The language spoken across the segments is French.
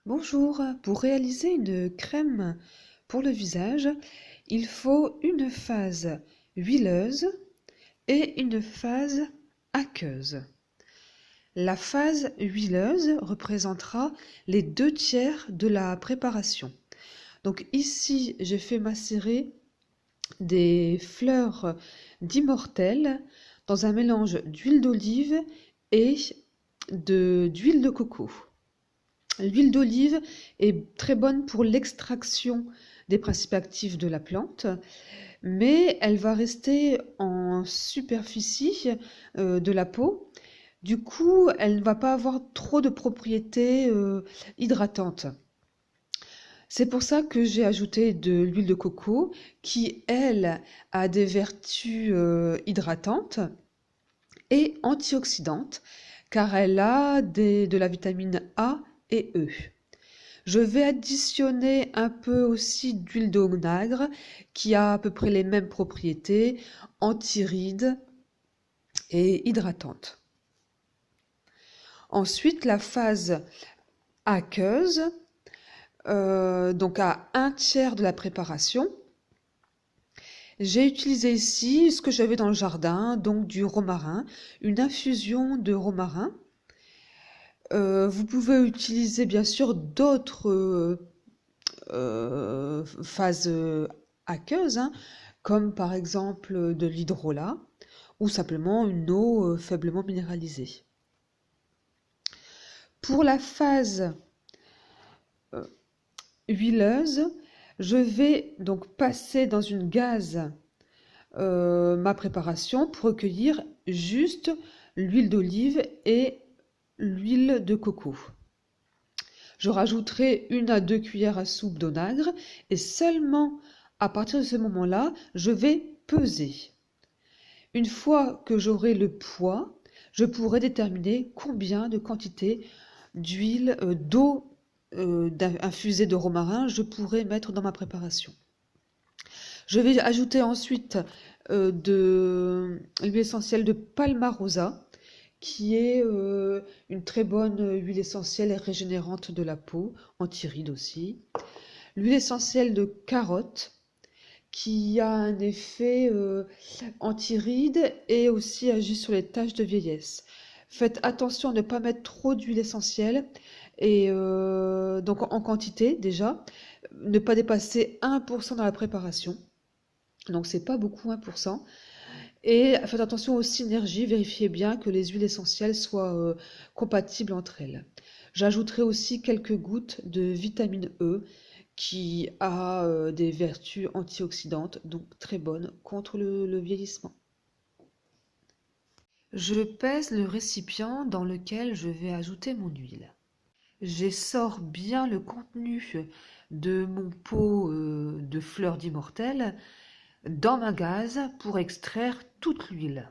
Bonjour, pour réaliser une crème pour le visage, il faut une phase huileuse et une phase aqueuse. La phase huileuse représentera les 2 tiers de la préparation. Donc ici, j'ai fait macérer des fleurs d'immortelle dans un mélange d'huile d'olive et d'huile de coco. L'huile d'olive est très bonne pour l'extraction des principes actifs de la plante, mais elle va rester en superficie de la peau. Du coup, elle ne va pas avoir trop de propriétés hydratantes. C'est pour ça que j'ai ajouté de l'huile de coco qui, elle, a des vertus hydratantes et antioxydantes, car elle a de la vitamine A et E. Je vais additionner un peu aussi d'huile d'onagre qui a à peu près les mêmes propriétés, antirides et hydratantes. Ensuite, la phase aqueuse, donc à 1 tiers de la préparation. J'ai utilisé ici ce que j'avais dans le jardin, donc du romarin, une infusion de romarin. Vous pouvez utiliser bien sûr d'autres phases aqueuses, hein, comme par exemple de l'hydrolat ou simplement une eau faiblement minéralisée. Pour la phase huileuse, je vais donc passer dans une gaze ma préparation pour recueillir juste l'huile d'olive et l'huile de coco. Je rajouterai 1 à 2 cuillères à soupe d'onagre et seulement à partir de ce moment-là, je vais peser. Une fois que j'aurai le poids, je pourrai déterminer combien de quantité d'huile, d'eau infusée de romarin je pourrai mettre dans ma préparation. Je vais ajouter ensuite de l'huile essentielle de Palmarosa, qui est une très bonne huile essentielle et régénérante de la peau, anti-rides aussi. L'huile essentielle de carotte, qui a un effet anti-rides et aussi agit sur les taches de vieillesse. Faites attention à ne pas mettre trop d'huile essentielle, et donc en quantité déjà, ne pas dépasser 1% dans la préparation. Donc c'est pas beaucoup 1%. Et faites attention aux synergies, vérifiez bien que les huiles essentielles soient compatibles entre elles. J'ajouterai aussi quelques gouttes de vitamine E qui a des vertus antioxydantes, donc très bonnes contre le vieillissement. Je pèse le récipient dans lequel je vais ajouter mon huile. J'essore bien le contenu de mon pot de fleurs d'immortelle dans ma gaze pour extraire toute l'huile.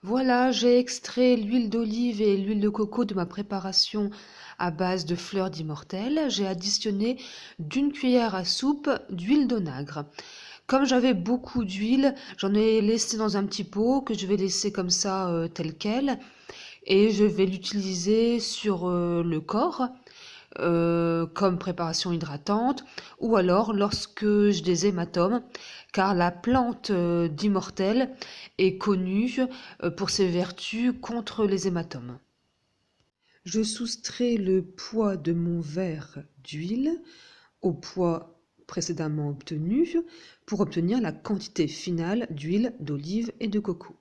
Voilà, j'ai extrait l'huile d'olive et l'huile de coco de ma préparation à base de fleurs d'immortelle. J'ai additionné d'1 cuillère à soupe d'huile d'onagre. Comme j'avais beaucoup d'huile, j'en ai laissé dans un petit pot que je vais laisser comme ça tel quel. Et je vais l'utiliser sur le corps comme préparation hydratante ou alors lorsque j'ai des hématomes, car la plante d'immortelle est connue pour ses vertus contre les hématomes. Je soustrais le poids de mon verre d'huile au poids précédemment obtenu pour obtenir la quantité finale d'huile d'olive et de coco.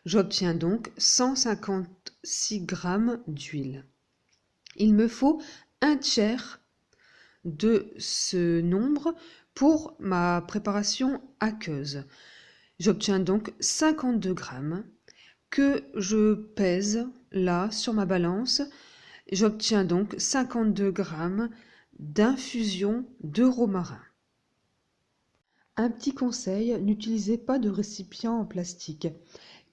J'obtiens donc 156 g d'huile. Il me faut 1 tiers de ce nombre pour ma préparation aqueuse. J'obtiens donc 52 grammes que je pèse là sur ma balance. J'obtiens donc 52 grammes d'infusion de romarin. Un petit conseil, n'utilisez pas de récipient en plastique,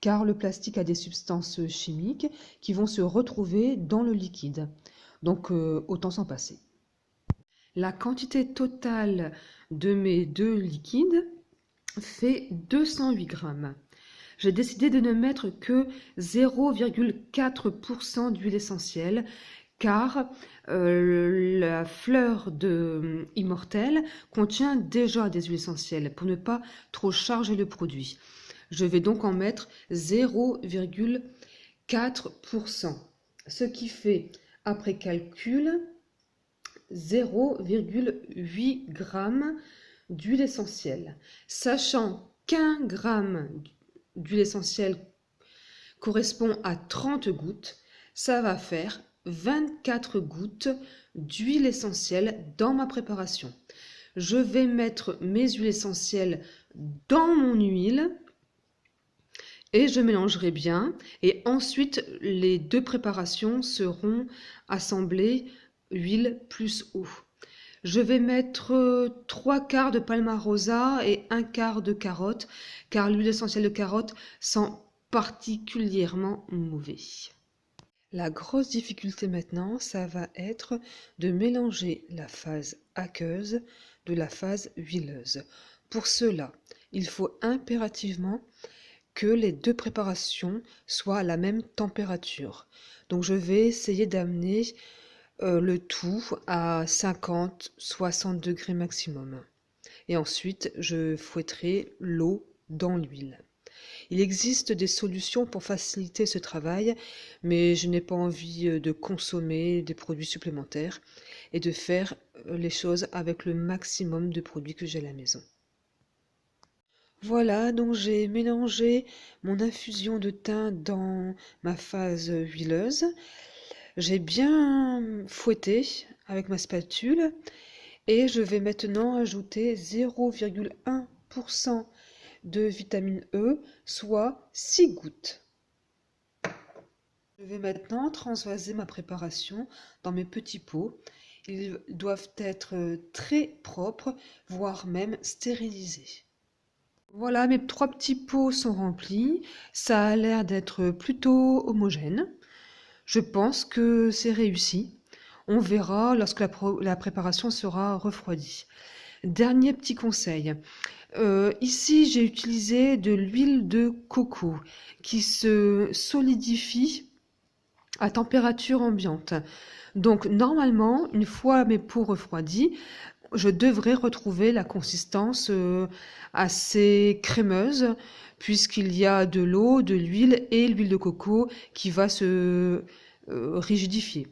car le plastique a des substances chimiques qui vont se retrouver dans le liquide. Donc autant s'en passer. La quantité totale de mes 2 liquides fait 208 grammes. J'ai décidé de ne mettre que 0,4% d'huile essentielle, car la fleur de Immortel contient déjà des huiles essentielles pour ne pas trop charger le produit. Je vais donc en mettre 0,4%, ce qui fait, après calcul, 0,8 g d'huile essentielle. Sachant qu'1 g d'huile essentielle correspond à 30 gouttes, ça va faire 24 gouttes d'huile essentielle dans ma préparation. Je vais mettre mes huiles essentielles dans mon huile et je mélangerai bien. Et ensuite, les deux préparations seront assemblées huile plus eau. Je vais mettre 3/4 de palmarosa et 1/4 de carotte, car l'huile essentielle de carotte sent particulièrement mauvais. La grosse difficulté maintenant, ça va être de mélanger la phase aqueuse de la phase huileuse. Pour cela, il faut impérativement que les deux préparations soient à la même température. Donc je vais essayer d'amener le tout à 50-60 degrés maximum. Et ensuite, je fouetterai l'eau dans l'huile. Il existe des solutions pour faciliter ce travail, mais je n'ai pas envie de consommer des produits supplémentaires et de faire les choses avec le maximum de produits que j'ai à la maison. Voilà, donc j'ai mélangé mon infusion de thym dans ma phase huileuse. J'ai bien fouetté avec ma spatule et je vais maintenant ajouter 0,1% de vitamine E, soit 6 gouttes. Je vais maintenant transvaser ma préparation dans mes petits pots. Ils doivent être très propres, voire même stérilisés. Voilà, mes 3 petits pots sont remplis. Ça a l'air d'être plutôt homogène. Je pense que c'est réussi. On verra lorsque la préparation sera refroidie. Dernier petit conseil. Ici, j'ai utilisé de l'huile de coco qui se solidifie à température ambiante. Donc, normalement, une fois mes pots refroidis, je devrais retrouver la consistance assez crémeuse puisqu'il y a de l'eau, de l'huile et l'huile de coco qui va se rigidifier.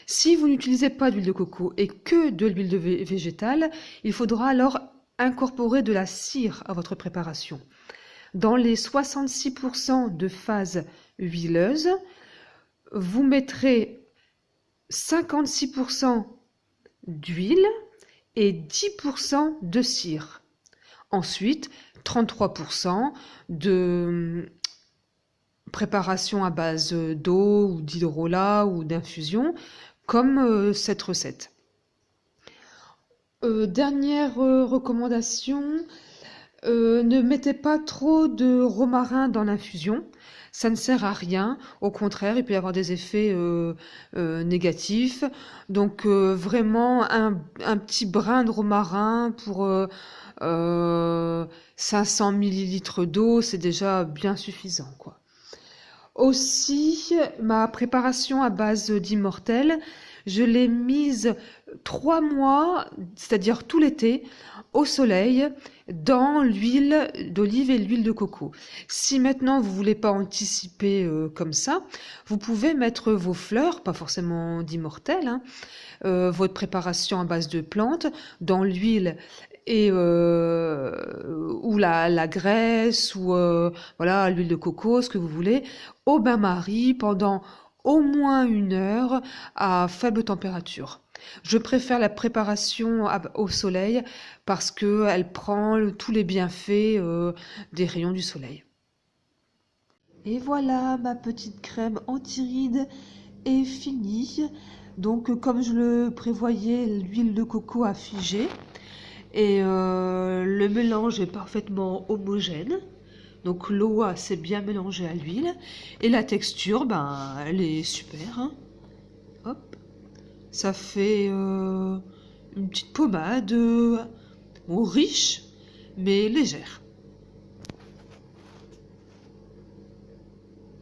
Si vous n'utilisez pas d'huile de coco et que de l'huile végétale, il faudra alors incorporer de la cire à votre préparation. Dans les 66% de phase huileuse, vous mettrez 56% d'huile et 10% de cire. Ensuite, 33% de préparation à base d'eau ou d'hydrolat ou d'infusion, comme cette recette. Dernière recommandation, ne mettez pas trop de romarin dans l'infusion. Ça ne sert à rien. Au contraire, il peut y avoir des effets négatifs. Donc vraiment un petit brin de romarin pour 500 ml d'eau, c'est déjà bien suffisant, quoi. Aussi, ma préparation à base d'Immortel, je l'ai mise 3 mois, c'est-à-dire tout l'été, au soleil, dans l'huile d'olive et l'huile de coco. Si maintenant vous voulez pas anticiper comme ça, vous pouvez mettre vos fleurs, pas forcément d'Immortel, hein, votre préparation à base de plantes, dans l'huile et ou la graisse ou voilà l'huile de coco, ce que vous voulez, au bain-marie pendant au moins 1 heure à faible température. Je préfère la préparation au soleil parce qu'elle prend tous les bienfaits des rayons du soleil. Et voilà, ma petite crème anti-rides est finie. Donc comme je le prévoyais, l'huile de coco a figé. Et le mélange est parfaitement homogène. Donc l'eau s'est bien mélangée à l'huile. Et la texture, ben, elle est super, hein. Hop. Ça fait une petite pommade riche, mais légère.